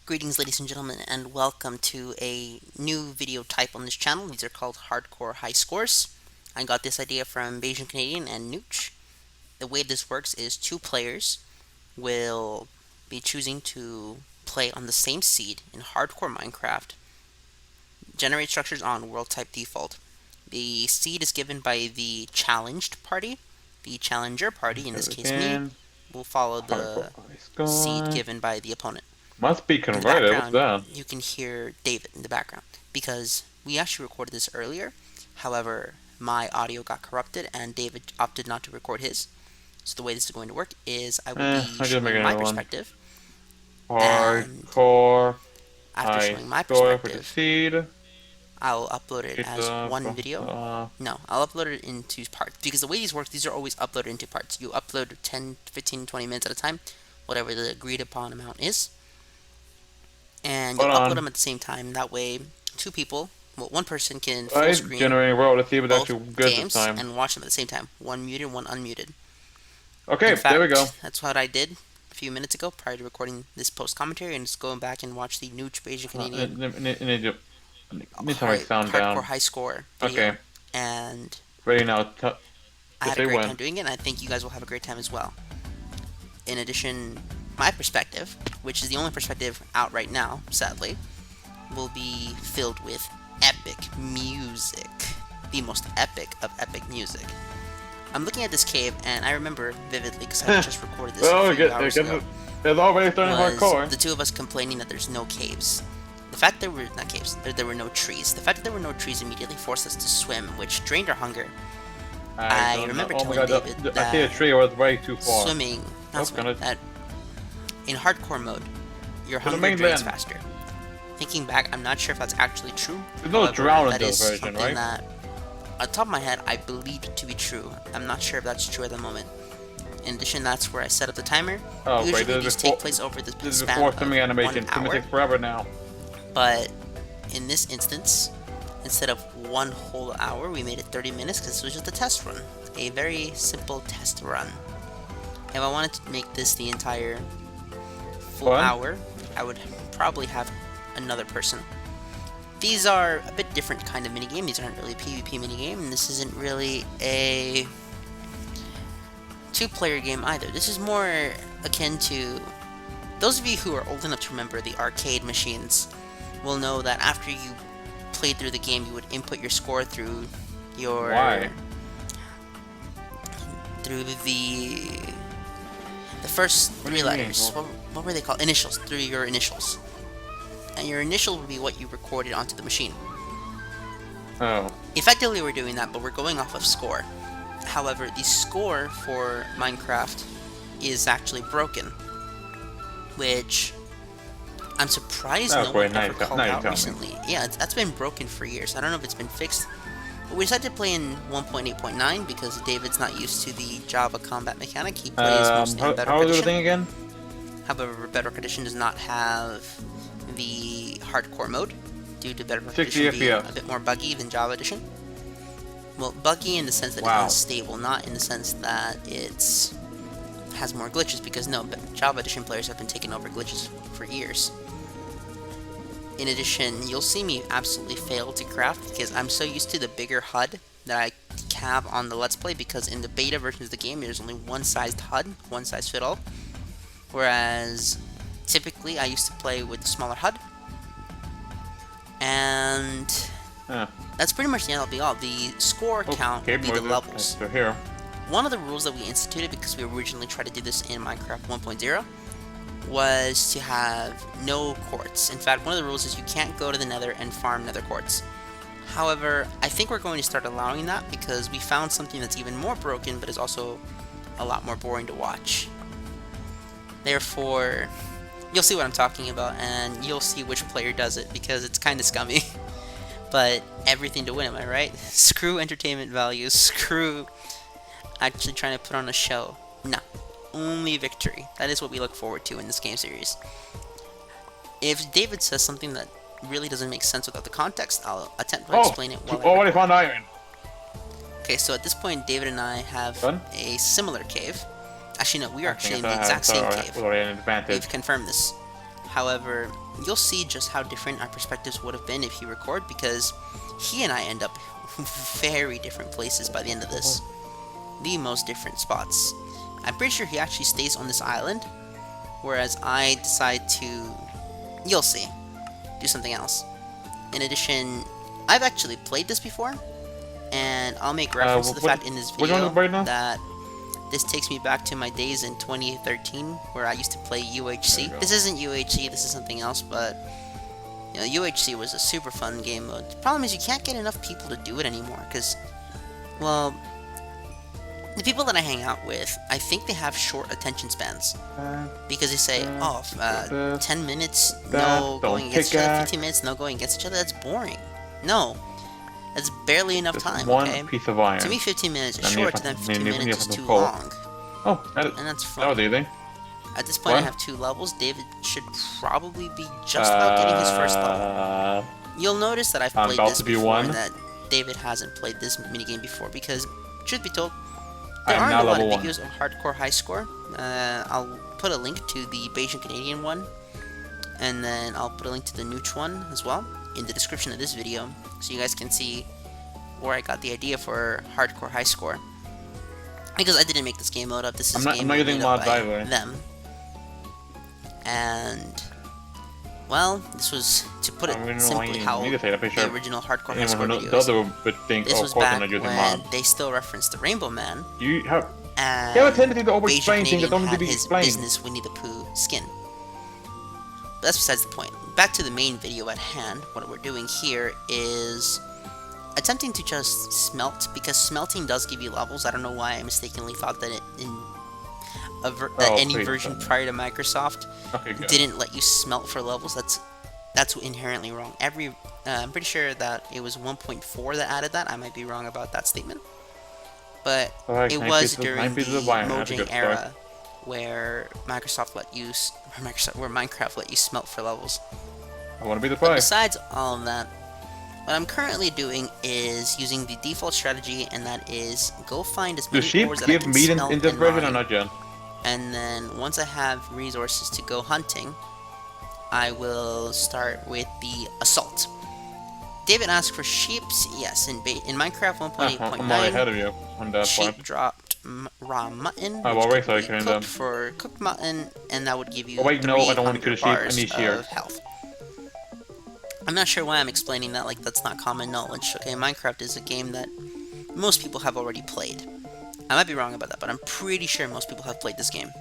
Greetings, ladies and gentlemen, and welcome to a new video type on this channel. These are called Hardcore High Scores. I got this idea from Bayesian Canadian and Nooch. The way this works is two players will be choosing to play on the same seed in Hardcore Minecraft, generate structures on world type default. The seed is given by the challenged party. The challenger party, in this case me, Again, will follow hardcore the high seed score. given by the opponent. Must be In the converted. What's background, that? you can hear David in the background because we actually recorded this earlier. However, my audio got corrupted and David opted not to record his. So the way this is going to work is I will be I just make showing my another one. perspective, and Hardcore after high showing my score for the perspective, seed. I'll upload it as Pizza. one video. No, I'll upload it in two parts because the way these work, these are always uploaded into parts. You upload 10, 15, 20 minutes at a time, whatever the agreed upon amount is, and you'll Hold upload them on. at the same time. That way, two people, well, one person can full I'm screen generating world. Let's see if it's both actually good this games time. and watch them at the same time. One muted, one unmuted. In Okay, there we go. fact, that's what I did a few minutes ago prior to recording this post commentary, and just going back and watch the new Asian Canadian Need to turn my sound hardcore down. high score video, Okay, and ready now. I Just had a say great when. time doing it, and I think you guys will have a great time as well. In addition, my perspective, which is the only perspective out right now, sadly, will be filled with epic music. The most epic of epic music. I'm looking at this cave, and I remember vividly, because I just recorded this a Oh, few hours ago, it's already starting was hardcore. the two of us complaining that there's no caves. The fact there were not caves, there were no trees. The fact that there were no trees immediately forced us to swim, which drained our hunger. I Don't know. remember Oh my telling god, David I see a that tree. I was way too far. swimming, not Oh, swimming, gonna that in hardcore mode, your to the hunger drains mainland. faster. Thinking back, I'm not sure if that's actually true. There's no However, drown in that this is version, something right? that, on top of my head, I believed it to be true. I'm not sure if that's true at the moment. In addition, that's where I set up the timer. Oh great, Usually these take place over the this is span before of swimming 1 animation. It's gonna hour, take forever now. but in this instance, instead of 1 whole hour, we made it 30 minutes because this was just a test run. A very simple test run. If I wanted to make this the entire full Fun? hour, I would probably have another person. These are a bit different kind of minigame. These aren't really a PvP minigame, and this isn't really a two-player game either. This is more akin to... Those of you who are old enough to remember the arcade machines will know that after you played through the game, you would input your score through your... Why? Through the first What do three you mean? letters. What were they called? Initials. Through your initials. And your initial would be what you recorded onto the machine. Oh. Effectively, we're doing that, but we're going off of score. However, the score for Minecraft is actually broken, which I'm surprised Oh, no great. one ever called Now you out tell me. recently. Yeah, that's been broken for years. I don't know if it's been fixed. But we decided to play in 1.8.9 because David's not used to the Java combat mechanic. He plays mostly in Bedrock How was the Edition. thing again? However, Bedrock Edition does not have the hardcore mode due to Bedrock 60 Edition being FPS. a bit more buggy than Java Edition. Well, buggy in the sense that Wow. it's unstable, not in the sense that it's has more glitches, because no, but Java Edition players have been taking over glitches for years. In addition, you'll see me absolutely fail to craft because I'm so used to the bigger HUD that I have on the Let's Play, because in the beta versions of the game, there's only one sized HUD, one size fit all. Whereas, typically, I used to play with smaller HUD. And Yeah. that's pretty much the end all. The score count Okay, would be the noises. levels. They're here. One of the rules that we instituted, because we originally tried to do this in Minecraft 1.0, was to have no quartz. In fact, one of the rules is you can't go to the nether and farm nether quartz. However, I think we're going to start allowing that because we found something that's even more broken, but is also a lot more boring to watch. Therefore, you'll see what I'm talking about, and you'll see which player does it, because it's kind of scummy. But everything to win, am I right? Screw entertainment values, screw actually trying to put on a show. No, only victory. That is what we look forward to in this game series. If David says something that really doesn't make sense without the context, I'll attempt to explain it while I already record. found iron. Okay, so at this point, David and I have Done? a similar cave. Actually, no, we are I think actually in the exact same cave. Already an advantage. We've confirmed this. However, you'll see just how different our perspectives would have been if he recorded, because he and I end up very different places by the end of this. The most different spots. I'm pretty sure he actually stays on this island, whereas I decide to, you'll see, do something else. In addition, I've actually played this before, and I'll make reference to the fact in this video that this takes me back to my days in 2013, where I used to play UHC. This isn't UHC, this is something else, but you know, UHC was a super fun game mode. The problem is you can't get enough people to do it anymore, because, well, the people that I hang out with, I think they have short attention spans. Because they say, 10 minutes, no going against each other, 15 minutes, no going against each other, that's boring. No. That's barely enough time, okay? Piece of iron. To me, 15 minutes is short, to them 15 minutes is too long. Oh, and that's fun. That was easy. At this point, I have 2 levels. David should probably be just about getting his first level. You'll notice that I've played this before, and that David hasn't played this minigame before, because, truth be told, there aren't a lot of videos of Hardcore High Score. I'll put a link to the Bayesian Canadian one, and then I'll put a link to the Nooch one as well in the description of this video, so you guys can see where I got the idea for Hardcore High Score. Because I didn't make this game mode up, this is a game mode made up by them. And, well, this was, to put it simply, how the original Hardcore High Score videos. This was back when they still referenced the Rainbow Man, and Bayesian Canadian had his business Winnie the Pooh skin. But that's besides the point. Back to the main video at hand. What we're doing here is attempting to just smelt, because smelting does give you levels. I don't know why I mistakenly thought that any version prior to Microsoft didn't let you smelt for levels. That's inherently wrong. I'm pretty sure that it was 1.4 that added that. I might be wrong about that statement, but it was during the Mojang era where Microsoft let you, where Minecraft let you smelt for levels. I want to be the player. Besides all of that, what I'm currently doing is using the default strategy, and that is go find as many ores that I can smelt in this version or not, Jen? And then once I have resources to go hunting, I will start with the assault. David asked for sheep. Yes, in Minecraft 1.8.9, I'm already ahead of you on that sheep part. dropped raw mutton, which could be cooked for cooked mutton, and that would give you 300 I don't want to kill a sheep. I need of health. I'm not sure why I'm explaining that like that's not common knowledge. Okay, Minecraft is a game that most people have already played. I might be wrong about that, but I'm pretty sure most people have played this game.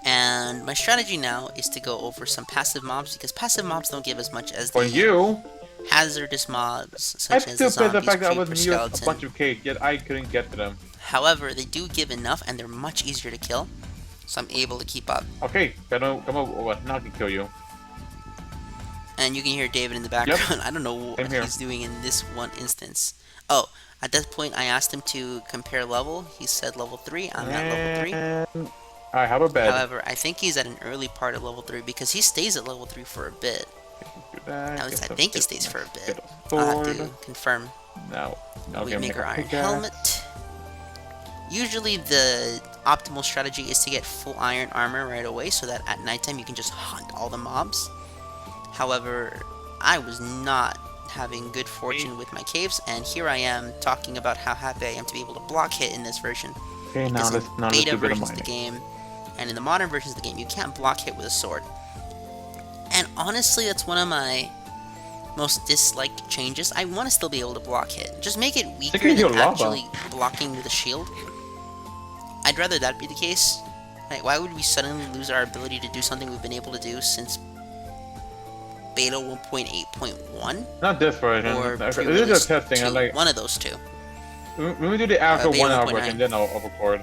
And my strategy now is to go over some passive mobs, because passive mobs don't give as much as the hazardous mobs, such as zombies, the fact that I was creeper, near a bunch of cake, yet I couldn't get to them. However, they do give enough, and they're much easier to kill, so I'm able to keep up. Okay, come over, now I can kill you. And you can hear David in the background. Yep. I don't know what he's doing in this one instance. Oh, at that point I asked him to compare level. He said level 3. I'm at level 3. I have a bed. However, I think he's at an early part of level 3, because he stays at level 3 for a bit. At least I think he stays for a bit. I'll have to confirm. No. We make our iron helmet. Usually the optimal strategy is to get full iron armor right away, so that at nighttime you can just hunt all the mobs. However, I was not having good fortune with my caves, and here I am talking about how happy I am to be able to block hit in this version. Okay, because in beta versions of the game, and in the modern versions of the game, you can't block hit with a sword. And honestly, that's one of my most disliked changes. I want to still be able to block hit. Just make it weaker than actually blocking with a shield. I'd rather that be the case. Like, why would we suddenly lose our ability to do something we've been able to do since beta 1.8.1? Not this version. Or this is a testing. I like one of those two. When we do the after 1 hour version, then I'll record.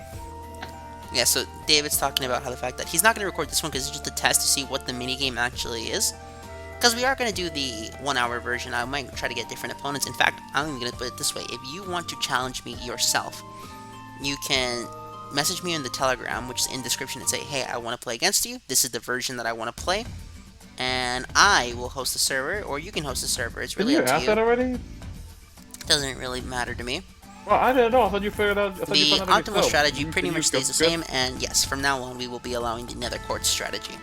Yeah, so David's talking about how the fact that he's not going to record this one because it's just a test to see what the minigame actually is. Because we are going to do the 1 hour version. I might try to get different opponents. In fact, I'm even going to put it this way. If you want to challenge me yourself, you can message me in the Telegram, which is in the description, and say, hey, I want to play against you. This is the version that I want to play. And I will host the server, or you can host the server. It's really up to you. Did you ask that already? Doesn't really matter to me. Well, I didn't know. I thought you figured out. The optimal strategy pretty much stays the same, and yes, from now on we will be allowing the Nether Quartz strategy.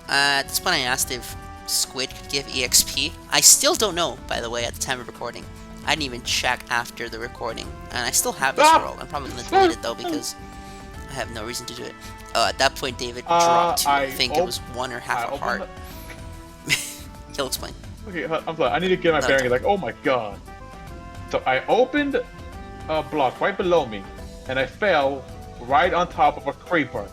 At this point, I asked if Squid could give EXP. I still don't know, by the way, at the time of recording. I didn't even check after the recording, and I still have this world. I'm probably gonna delete it though because I have no reason to do it. At that point, David dropped to I think it was one or half a heart. He'll explain. Okay, I'm sorry. I need to get my bearing. Like, oh my god. So I opened a block right below me, and I fell right on top of a creeper.